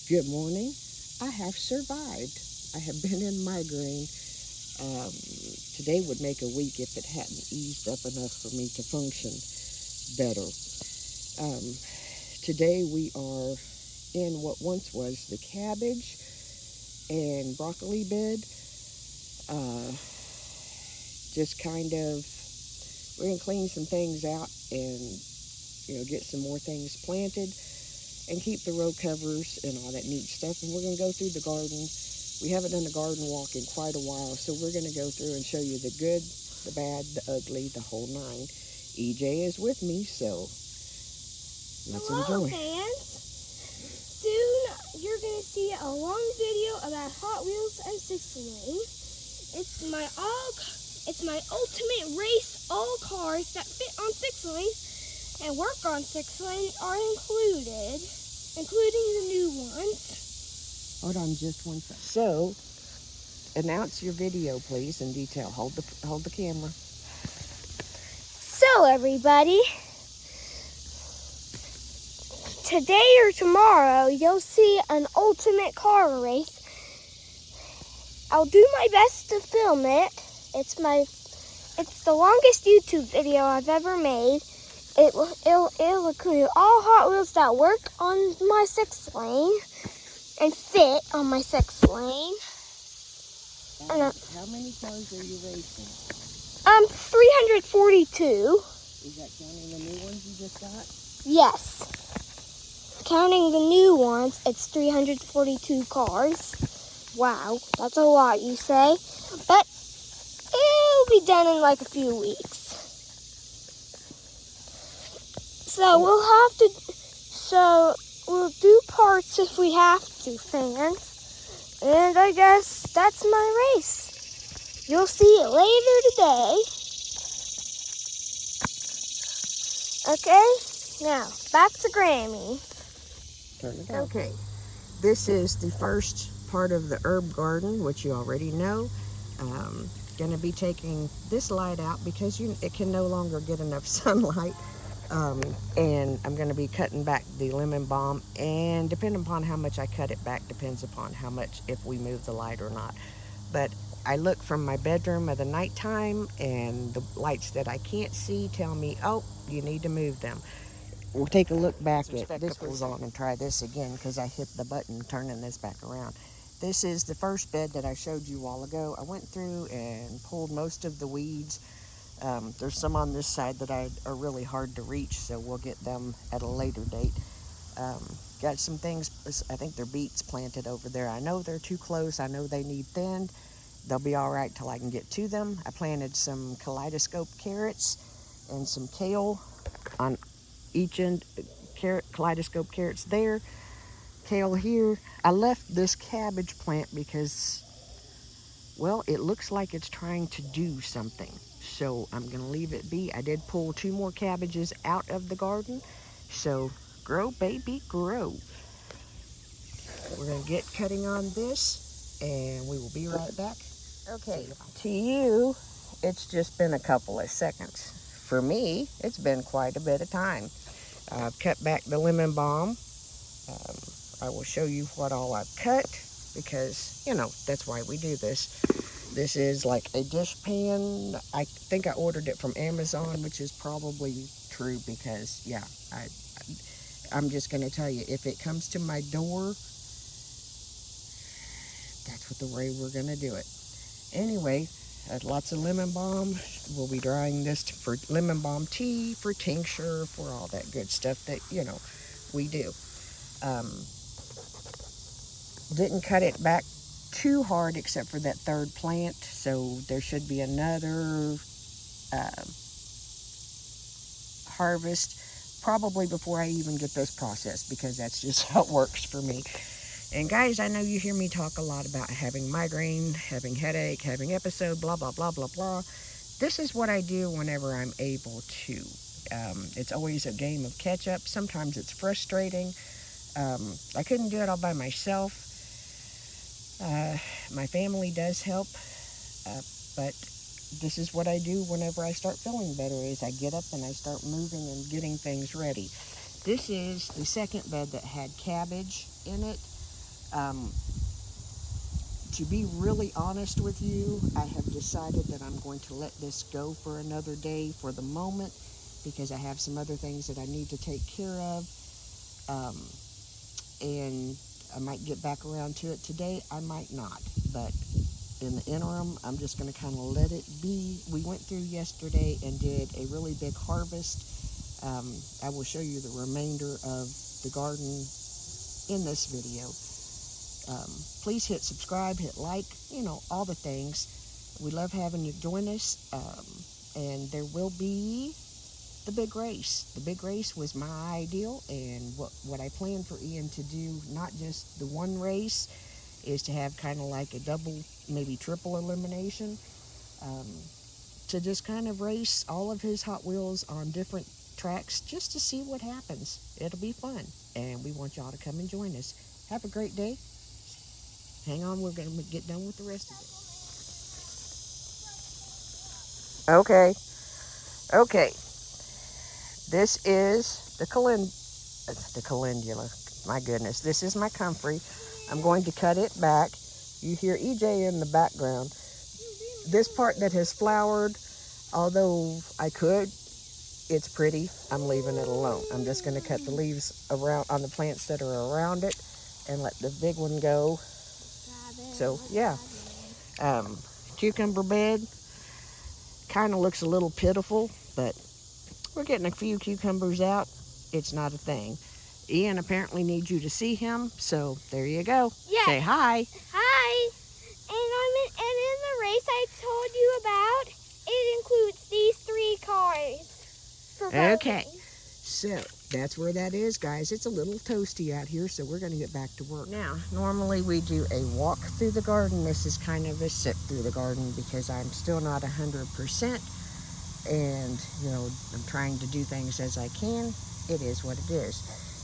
Good morning. I have survived. I have been in migraine. Um, Today would make a week if it hadn't eased up enough for me to function better. Um, Today we are in what once was the cabbage and broccoli bed. Uh, just kind of, we're going to clean some things out and, get some more things planted and keep the row covers and all that neat stuff. And we're going to go through the garden. We haven't done a garden walk in quite a while, so we're going to go through and show you the good, the bad, the ugly, the whole nine. EJ is with me, so let's Hello, enjoy. fans. Soon you're going to see a long video about Hot Wheels and Six Lane. It's my ultimate race. All cars that fit on Six Lane and work on Six Lane are included, including the new ones. Hold on just one second. So, announce your video, please, in detail. Hold the camera. So, everybody, today or tomorrow you'll see an ultimate car race. I'll do my best to film it. It's the longest YouTube video I've ever made. It'll include all Hot Wheels that work on my 6 lane and fit on my 6 lane. How many cars are you racing? 342. Is that counting the new ones you just got? Yes. Counting the new ones, it's 342 cars. Wow, that's a lot, you say? But it'll be done in like a few weeks. So we'll do parts if we have to, fans. And I guess that's my race. You'll see it later today. Okay, now back to Grammy. Turn it on. Okay, this is the first part of the herb garden, which you already know. Going to be taking this light out because it can no longer get enough sunlight. And I'm going to be cutting back the lemon balm, and depending upon how much I cut it back depends upon how much, if we move the light or not. But I look from my bedroom at the nighttime, and the lights that I can't see tell me, oh, you need to move them. We'll take a look back at this was on and try this again because I hit the button turning this back around. This is the first bed that I showed you a while ago. I went through and pulled most of the weeds. There's some on this side that are really hard to reach, so we'll get them at a later date. Got some things, I think they're beets planted over there. I know they're too close. I know they need thinned. They'll be all right till I can get to them. I planted some kaleidoscope carrots and some kale on each end. Kaleidoscope carrots there, kale here. I left this cabbage plant because, well, it looks like it's trying to do something. So I'm going to leave it be. I did pull 2 more cabbages out of the garden. So grow, baby, grow. We're going to get cutting on this, and we will be right back. Okay, to you, it's just been a couple of seconds. For me, it's been quite a bit of time. I've cut back the lemon balm. I will show you what all I've cut because, that's why we do this. This is like a dish pan. I think I ordered it from Amazon, which is probably true because, yeah, I'm just going to tell you, if it comes to my door, that's what the way we're going to do it. Anyway, lots of lemon balm. We'll be drying this for lemon balm tea, for tincture, for all that good stuff that, we do. Didn't cut it back too hard except for that third plant, so there should be another harvest probably before I even get this processed, because that's just how it works for me. And guys, I know you hear me talk a lot about having migraine, having headache, having episode, blah, blah, blah, blah, blah. This is what I do whenever I'm able to. It's always a game of catch up. Sometimes it's frustrating. I couldn't do it all by myself. My family does help, but this is what I do whenever I start feeling better, is I get up and I start moving and getting things ready. This is the second bed that had cabbage in it. To be really honest with you, I have decided that I'm going to let this go for another day for the moment because I have some other things that I need to take care of. And I might get back around to it today. I might not. But in the interim, I'm just going to kind of let it be. We went through yesterday and did a really big harvest. I will show you the remainder of the garden in this video. Please hit subscribe, hit like, all the things. We love having you join us. And there will be the big race. The big race was my ideal, and what I planned for Ian to do, not just the one race, is to have kind of like a double, maybe triple elimination, to just kind of race all of his Hot Wheels on different tracks just to see what happens. It'll be fun, and we want y'all to come and join us. Have a great day. Hang on, we're going to get done with the rest of it. Okay. This is the calendula. My goodness, this is my comfrey. I'm going to cut it back. You hear EJ in the background. This part that has flowered, although I could, it's pretty. I'm leaving it alone. I'm just going to cut the leaves around on the plants that are around it and let the big one go. So, yeah. Cucumber bed kind of looks a little pitiful, but we're getting a few cucumbers out. It's not a thing. Ian apparently needs you to see him, so there you go. Yes. Say hi. Hi. And in the race I told you about, it includes these 3 cars. For voting. Okay. So that's where that is, guys. It's a little toasty out here, so we're going to get back to work. Now, normally we do a walk through the garden. This is kind of a sit through the garden because I'm still not 100%. And, I'm trying to do things as I can. It is what it is.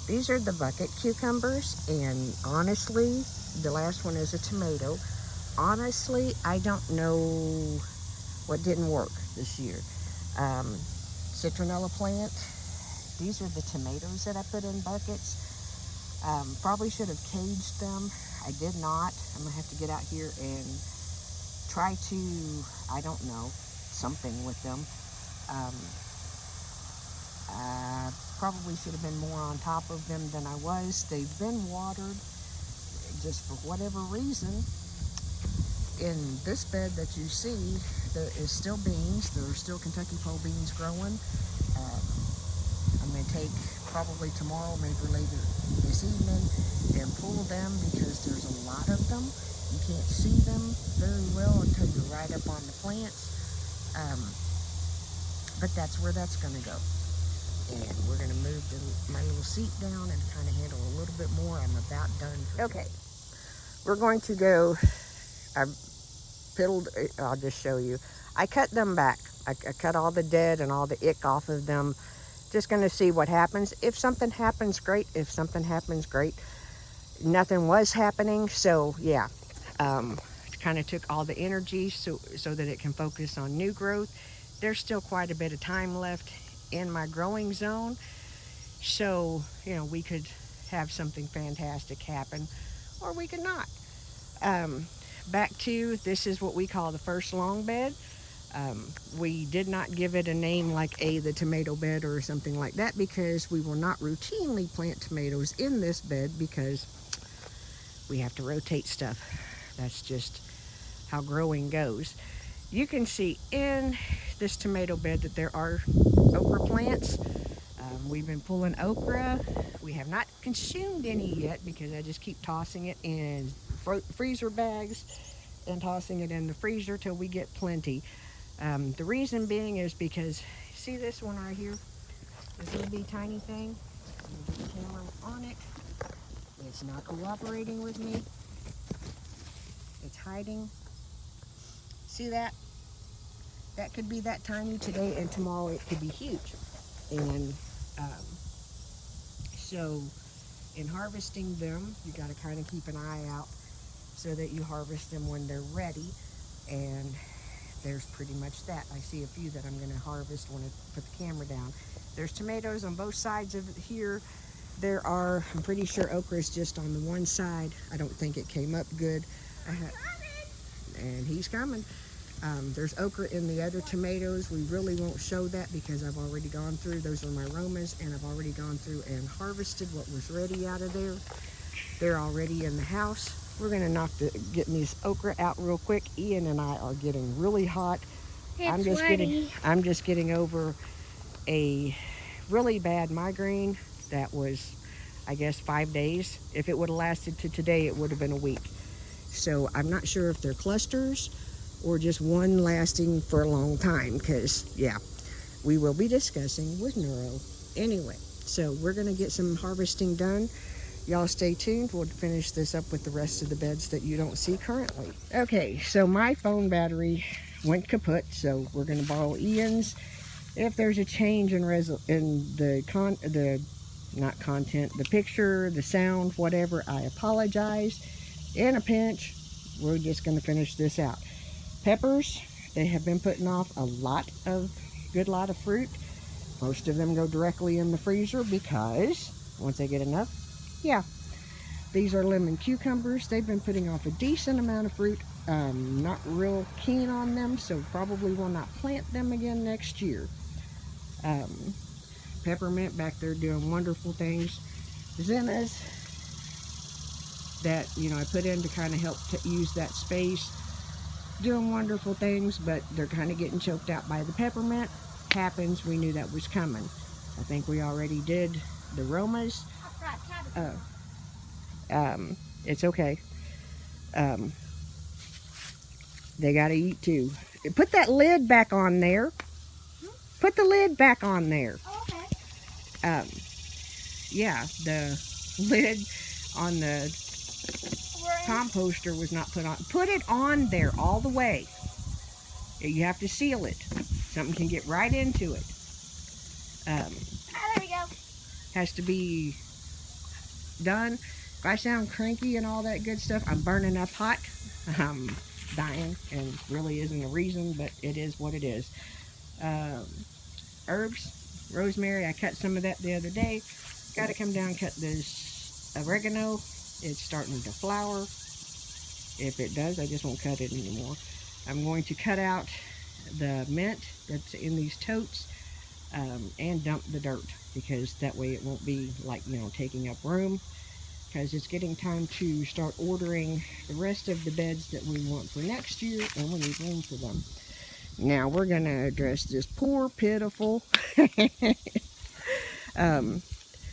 These are the bucket cucumbers, and honestly, the last one is a tomato. Honestly, I don't know what didn't work this year. Citronella plant. These are the tomatoes that I put in buckets. Probably should have caged them. I did not. I'm going to have to get out here and try to, I don't know, something with them. Probably should have been more on top of them than I was. They've been watered just for whatever reason. In this bed that you see, there is still beans. There are still Kentucky pole beans growing. I'm going to take probably tomorrow, maybe later this evening, and pull them because there's a lot of them. You can't see them very well until you're right up on the plants. But that's where that's going to go. And we're going to move my little seat down and kind of handle a little bit more. I'm about done. Okay. We're going to go, I'll just show you. I cut them back. I cut all the dead and all the ick off of them. Just going to see what happens. If something happens, great. If something happens, great. Nothing was happening. So, yeah. Kind of took all the energy so that it can focus on new growth. There's still quite a bit of time left in my growing zone, so we could have something fantastic happen, or we could not. Back to, this is what we call the first long bed. We did not give it a name like the tomato bed or something like that, because we will not routinely plant tomatoes in this bed because we have to rotate stuff. That's just how growing goes. You can see in this tomato bed that there are okra plants. We've been pulling okra. We have not consumed any yet because I just keep tossing it in freezer bags and tossing it in the freezer till we get plenty. The reason being is because, see this one right here? This little bitty tiny thing? I'm going to get the camera on it. It's not cooperating with me. It's hiding. See that? That could be that tiny today, and tomorrow it could be huge. And so in harvesting them, you got to kind of keep an eye out so that you harvest them when they're ready. And there's pretty much that. I see a few that I'm going to harvest when I put the camera down. There's tomatoes on both sides of it here. I'm pretty sure okra is just on the one side. I don't think it came up good. And he's coming. There's okra in the other tomatoes. We really won't show that because I've already gone through. Those are my Romas, and I've already gone through and harvested what was ready out of there. They're already in the house. We're gonna getting these okra out real quick. Ian and I are getting really hot. I'm just getting over a really bad migraine that was, I guess, 5 days. If it would have lasted to today, it would have been a week. So I'm not sure if they're clusters or just one lasting for a long time, because yeah, we will be discussing with neuro anyway. So we're gonna get some harvesting done. Y'all stay tuned. We'll finish this up with the rest of the beds that you don't see currently. Okay, so my phone battery went kaput, so we're gonna borrow Ian's. If there's a change in the picture, the sound, whatever, I apologize. In a pinch, we're just gonna finish this out. Peppers, they have been putting off a good lot of fruit. Most of them go directly in the freezer because once they get enough, yeah. These are lemon cucumbers. They've been putting off a decent amount of fruit. Not real keen on them, so probably will not plant them again next year. Peppermint back there doing wonderful things. Zinnias that, I put in to kind of help to use that space, doing wonderful things, but they're kind of getting choked out by the peppermint. Happens, we knew that was coming. I think we already did the Romas. It's okay. They gotta eat too. Put that lid back on there. Put the lid back on there. Oh, okay. Yeah, the lid on the composter was not put on. Put it on there all the way. You have to seal it. Something can get right into it. There we go. Has to be done. If I sound cranky and all that good stuff, I'm burning up hot. I'm dying, and really isn't a reason, but it is what it is. Herbs, rosemary, I cut some of that the other day. Got to come down and cut this oregano. It's starting to flower. If it does, I just won't cut it anymore. I'm going to cut out the mint that's in these totes and dump the dirt, because that way it won't be like, taking up room, because it's getting time to start ordering the rest of the beds that we want for next year, and we need room for them. Now we're going to address this poor, pitiful.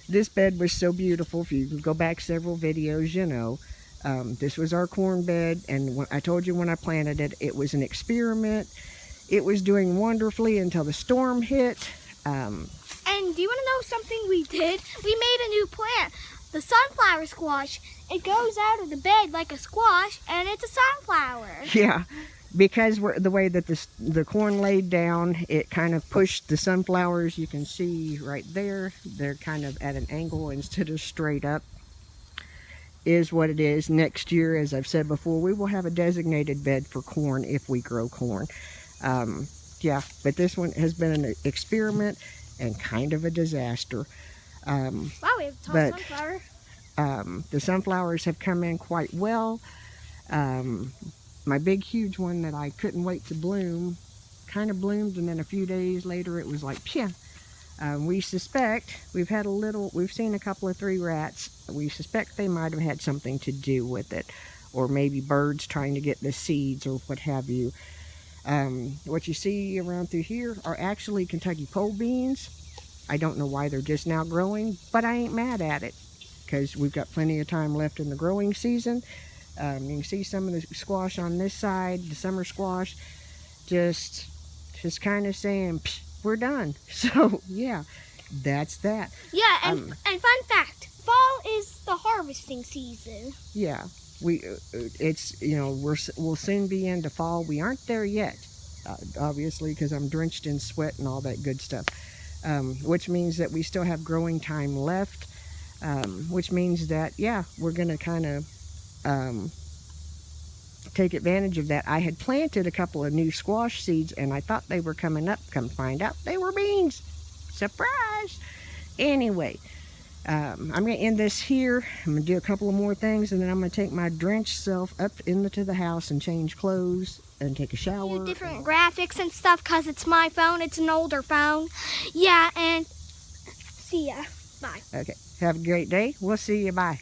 This bed was so beautiful. If you go back several videos, this was our corn bed, and when I told you when I planted it, it was an experiment. It was doing wonderfully until the storm hit. And do you want to know something we did? We made a new plant, the sunflower squash. It goes out of the bed like a squash, and it's a sunflower. Yeah, because the way that the corn laid down, it kind of pushed the sunflowers. You can see right there, they're kind of at an angle instead of straight up. Is what it is. Next year, as I've said before, we will have a designated bed for corn if we grow corn. Yeah, but this one has been an experiment and kind of a disaster. Wow, we have a tall sunflower. The sunflowers have come in quite well. My big, huge one that I couldn't wait to bloom kind of bloomed, and then a few days later it was like, phew. We suspect, we've seen a couple of 3 rats. We suspect they might have had something to do with it, or maybe birds trying to get the seeds or what have you. What you see around through here are actually Kentucky pole beans. I don't know why they're just now growing, but I ain't mad at it, because we've got plenty of time left in the growing season. You can see some of the squash on this side, the summer squash, just kind of saying, we're done. So yeah, that's that. Yeah, and fun fact, fall is the harvesting season. Yeah, we'll soon be into fall. We aren't there yet, obviously, because I'm drenched in sweat and all that good stuff, which means that we still have growing time left, which means that, yeah, we're gonna kind of take advantage of that. I had planted a couple of new squash seeds, and I thought they were coming up. Come find out, they were beans. Surprise! Anyway, I'm going to end this here. I'm going to do a couple of more things, and then I'm going to take my drenched self up into the house and change clothes and take a shower. Different graphics and stuff because it's my phone. It's an older phone. Yeah, and see ya. Bye. Okay. Have a great day. We'll see you. Bye.